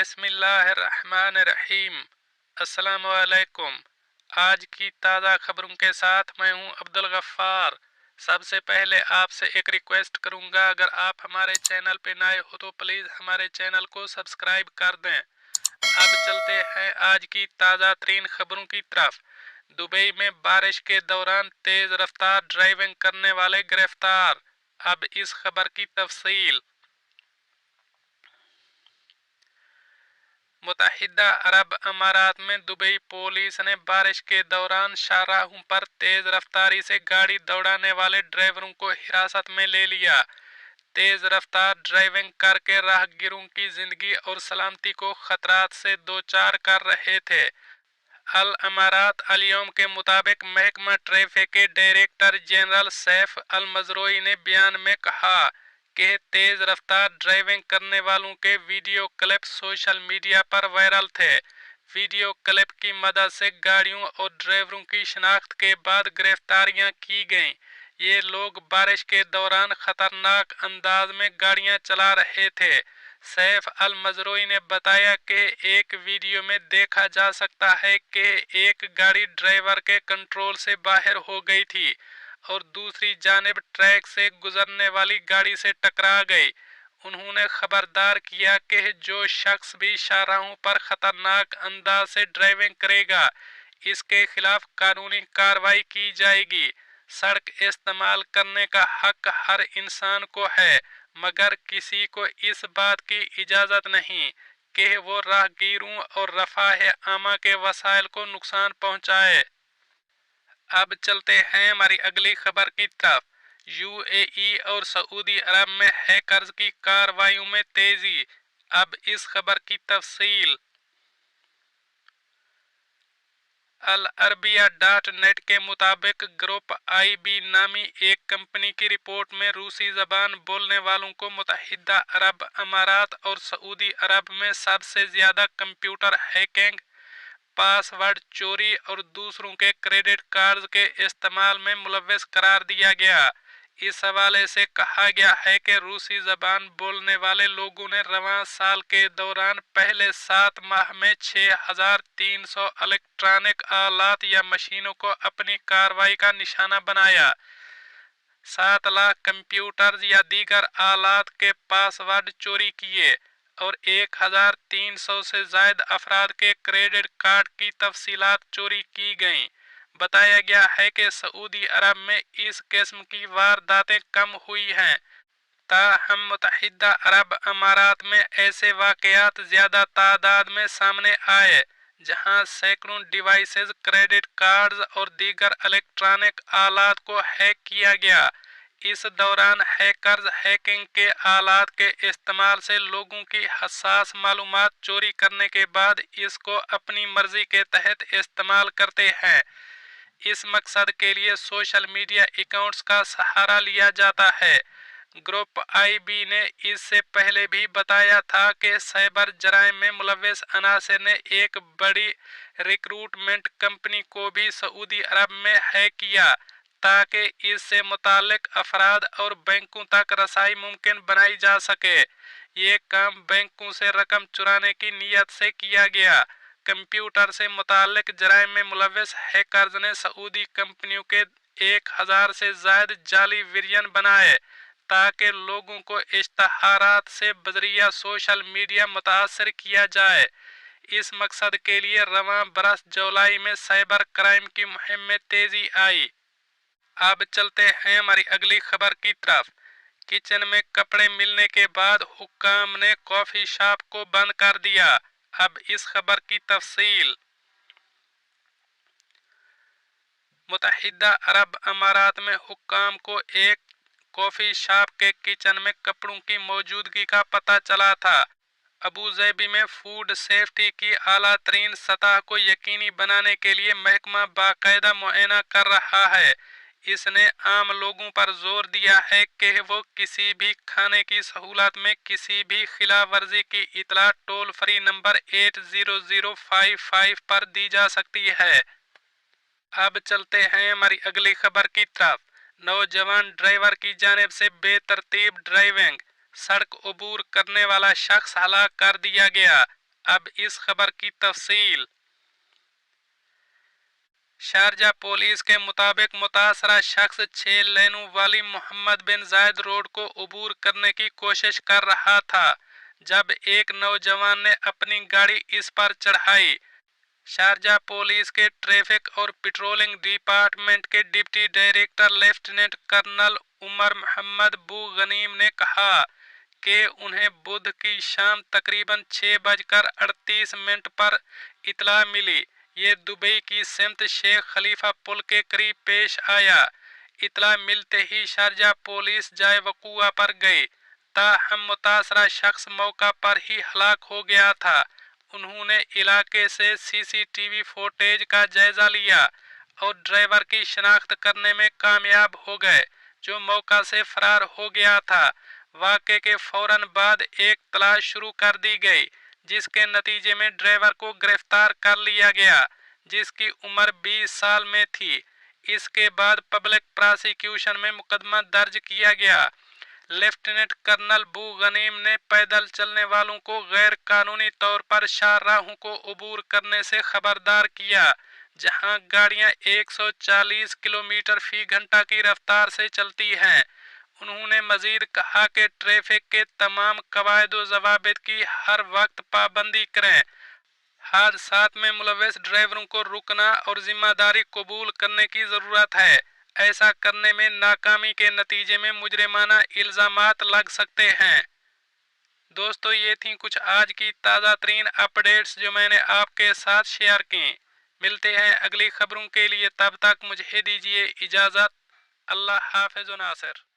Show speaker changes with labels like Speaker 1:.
Speaker 1: बिस्मिल्लाहिर्रहमानिर्रहीम। अस्सलाम वालेकुम। आज की ताज़ा खबरों के साथ मैं हूं अब्दुल गफ्फार। सबसे पहले आपसे एक रिक्वेस्ट करूंगा, अगर आप हमारे चैनल पे नए हो तो प्लीज़ हमारे चैनल को सब्सक्राइब कर दें। अब चलते हैं आज की ताज़ा तरीन खबरों की तरफ। दुबई में बारिश के दौरान तेज़ रफ्तार ड्राइविंग करने वाले गिरफ्तार। अब इस खबर की तफसील। मुत्तहिदा अरब अमारात में दुबई पुलिस ने बारिश के दौरान शाहराहों पर तेज रफ्तारी से गाड़ी दौड़ाने वाले ड्राइवरों को हिरासत में ले लिया। तेज रफ्तार ड्राइविंग करके राहगीरों की जिंदगी और सलामती को खतरात से दोचार कर रहे थे। अल अमारात अल यौम के मुताबिक महकमा ट्रैफिक के डायरेक्टर जनरल सैफ अल मजरोई ने बयान में कहा कि तेज रफ्तार ड्राइविंग करने वालों के वीडियो क्लिप सोशल मीडिया पर वायरल थे। वीडियो क्लिप की मदद से गाड़ियों और ड्राइवरों की शिनाख्त के बाद गिरफ्तारियां की गईं। ये लोग बारिश के दौरान खतरनाक अंदाज में गाड़ियां चला रहे थे। सैफ अल मजरोई ने बताया कि एक वीडियो में देखा जा सकता है कि एक गाड़ी ड्राइवर के कंट्रोल से बाहर हो गई थी और दूसरी जानिब ट्रैक से गुजरने वाली गाड़ी से टकरा गई। उन्होंने खबरदार किया कि जो शख्स भी शाहराहों पर खतरनाक अंदाज से ड्राइविंग करेगा, इसके खिलाफ कानूनी कार्रवाई की जाएगी। सड़क इस्तेमाल करने का हक हर इंसान को है, मगर किसी को इस बात की इजाज़त नहीं कि वो राहगीरों और रफ़ाह आमा के वसाइल को नुकसान पहुंचाए। अब चलते हैं हमारी अगली खबर की तरफ। यूएई और सऊदी अरब में हैकर्स की कार्रवाइयों में तेजी। अब इस खबर की तफसील। अल अरबिया डॉट नेट के मुताबिक ग्रुप आईबी नामी एक कंपनी की रिपोर्ट में रूसी जबान बोलने वालों को मुत्तहिदा अरब अमारात और सऊदी अरब में सबसे ज़्यादा कंप्यूटर हैकिंग, पासवर्ड चोरी और दूसरों के क्रेडिट कार्ड के इस्तेमाल में मुलव्वस करार दिया गया। इस हवाले से कहा गया है कि रूसी जबान बोलने वाले लोगों ने रवां साल के दौरान पहले 7 माह में 6,300 इलेक्ट्रॉनिक आलात या मशीनों को अपनी कार्रवाई का निशाना बनाया। 7 लाख कंप्यूटर या दीगर आलात के पासवर्ड चोरी किए और 1,300 से ज्यादा अफराद के क्रेडिट कार्ड की तफसीलात चोरी की गईं। बताया गया है कि सऊदी अरब में इस किस्म की वारदातें कम हुई हैं, ताहम मुत्तहिदा अरब अमारात में ऐसे वाकयात ज़्यादा तादाद में सामने आए, जहां सैकड़ों डिवाइसेस, क्रेडिट कार्ड्स और दीगर इलेक्ट्रॉनिक आलात को हैक किया गया। इस दौरान हैकर्स हैकिंग के आलात के इस्तेमाल से लोगों की हसास मालूमात चोरी करने के बाद इसको अपनी मर्जी के तहत इस्तेमाल करते हैं। इस मकसद के लिए सोशल मीडिया अकाउंट्स का सहारा लिया जाता है। ग्रुप आईबी ने इससे पहले भी बताया था कि साइबर जराइम में मुलव्वस अनासर ने एक बड़ी रिक्रूटमेंट कंपनी को भी सऊदी अरब में हैक किया, ताकि इससे मुताल्लिक अफराद और बैंकों तक रसाई मुमकिन बनाई जा सके। ये काम बैंकों से रकम चुराने की नीयत से किया गया। कंप्यूटर से मुताल्लिक जराइम में मुलव्वस हैकर्स ने सऊदी कंपनियों के 1,000 से ज्यादा जाली वेरिएंट बनाए, ताकि लोगों को इश्तहारात से बजरिया सोशल मीडिया मुतासर किया जाए। इस मकसद के लिए रवां बरस जुलाई में साइबर क्राइम की मुहिम में तेजी आई। अब चलते हैं हमारी अगली खबर की तरफ। किचन में कपड़े मिलने के बाद हुक्काम ने कॉफी शॉप को बंद कर दिया। अब इस खबर की तफसील। मुत्तहिदा अरब अमारात में हुक्काम को एक कॉफी शॉप के किचन में कपड़ों की मौजूदगी का पता चला था। अबू धाबी में फूड सेफ्टी की आला तरीन सतह को यकीनी बनाने के लिए महकमा बाकायदा मुआयना कर रहा है। इसने आम लोगों पर जोर दिया है कि वो किसी भी खाने की सहूलत में किसी भी खिलाफ वर्जी की इतला टोल फ्री नंबर 80055 पर दी जा सकती है। अब चलते हैं हमारी अगली खबर की तरफ। नौजवान ड्राइवर की जानिब से बेतरतीब ड्राइविंग, सड़क अबूर करने वाला शख्स हलाक कर दिया गया। अब इस खबर की तफसील। शारजा पुलिस के मुताबिक मुतासरा शख्स 6 लेनों वाली मोहम्मद बिन जायद रोड को अबूर करने की कोशिश कर रहा था जब एक नौजवान ने अपनी गाड़ी इस पर चढ़ाई। शारजा पुलिस के ट्रैफिक और पेट्रोलिंग डिपार्टमेंट के deputy director lieutenant colonel Omar Mohammed Bu Ghanim ने कहा कि उन्हें बुध की शाम तकरीबन 6:38 पर इतला मिली। ये दुबई की सिमत शेख खलीफा पुल के करीब पेश आया। इतला मिलते ही शारजा पुलिस जाए वक़ूआ पर गई, ताहम मुतासरा शख्स मौका पर ही हलाक हो गया था। उन्होंने इलाके से सीसीटीवी फुटेज का जायजा लिया और ड्राइवर की शनाख्त करने में कामयाब हो गए, जो मौका से फरार हो गया था। वाक़े के फौरन बाद एक तलाश शुरू कर दी गई, जिसके नतीजे में ड्राइवर को गिरफ्तार कर लिया गया, जिसकी उम्र 20 साल में थी। इसके बाद पब्लिक प्रोसिक्यूशन में मुकदमा दर्ज किया गया। लेफ्टिनेंट कर्नल बू गनीम ने पैदल चलने वालों को गैर कानूनी तौर पर शाहराहों को अबूर करने से खबरदार किया, जहां गाड़ियां 140 किलोमीटर फी घंटा की रफ्तार से चलती हैं। उन्होंने मजीद कहा कि ट्रैफिक के तमाम कवायद व ज़वाबित की हर वक्त पाबंदी करें। हादसात में मुलविस ड्राइवरों को रुकना और जिम्मेदारी कबूल करने की ज़रूरत है। ऐसा करने में नाकामी के नतीजे में मुजरिमाना इल्ज़ामात लग सकते हैं। दोस्तों, ये थी कुछ आज की ताज़ा तरीन अपडेट्स जो मैंने आपके साथ शेयर की। मिलते हैं अगली खबरों के लिए, तब तक मुझे दीजिए इजाज़त। अल्लाह हाफ़िज़ नासिर।